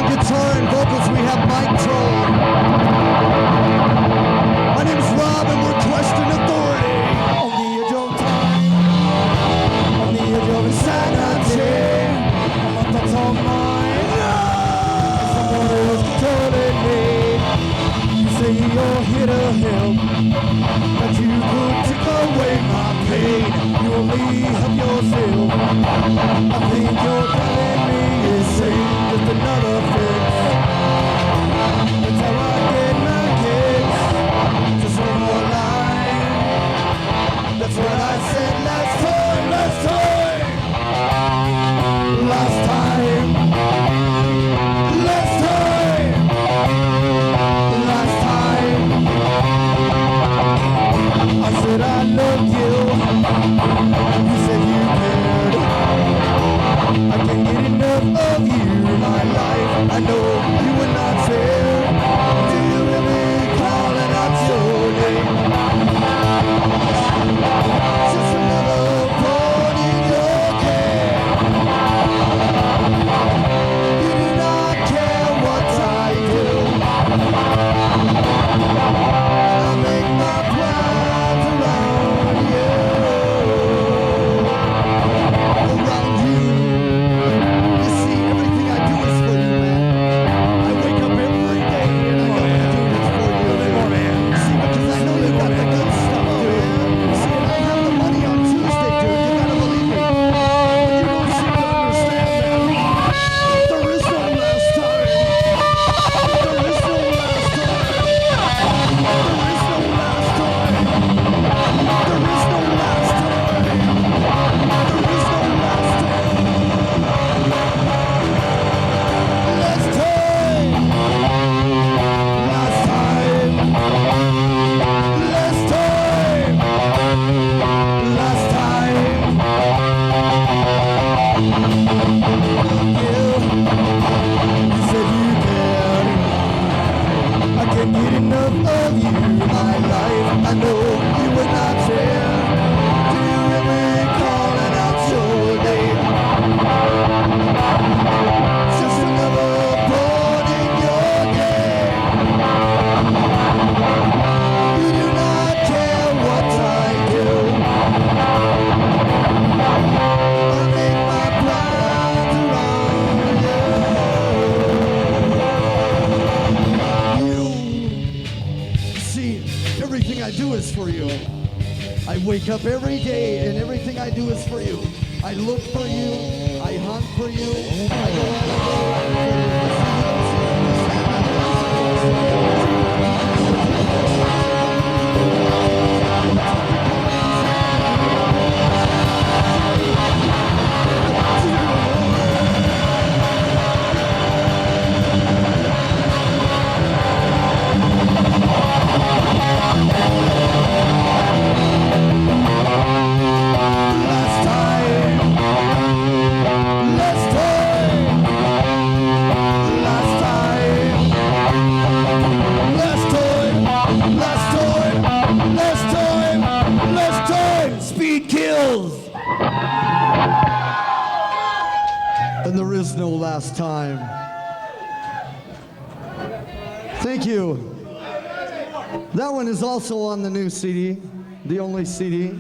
guitar and vocals, we have Mike Troll. My name's Rob, and we're Question Authority. On the edge of time, on the edge of insanity. My thoughts on mine. Someone else controlling me. You say you're here to help, that you could take away my pain. You only help yourself. I think you're telling me it's just another fix. That's how I get my kicks. Just one more line. That's what I said last time, last time. Last time. Last time. Last time. I said I love you. You said you cared. I can't get enough of you in my life. I know you were not fair. Do you really calling out your name? Just another pawn in your game. You do not care what I do. I make my plans around you. Around you. You see, everything I do is for you, man. I wake up every day and I know I'm doing it for you, man. See, because I know you got the good stuff, dude. See, and I have the money on Tuesday, dude. You gotta believe me. But you don't seem to understand, man. There is no last time. There is no last time. There is no last time. There is no last time. There is no last time. Last time. Last time. Last time. Last time. You said you cared. I can't get enough of you in my life. I know you were not fair. Do you really calling out your name? Just another pawn in your game. You do not care what I do. I make my plans around you. See, everything I do is for you. I wake up every day and everything I do is for you. I look for you. I hunt for you. I go out last time. Last time. Last time. Last time. Last time. Last time. Last time. Speed kills. And there is no last time. Thank you. That one is also on the new CD, the only CD.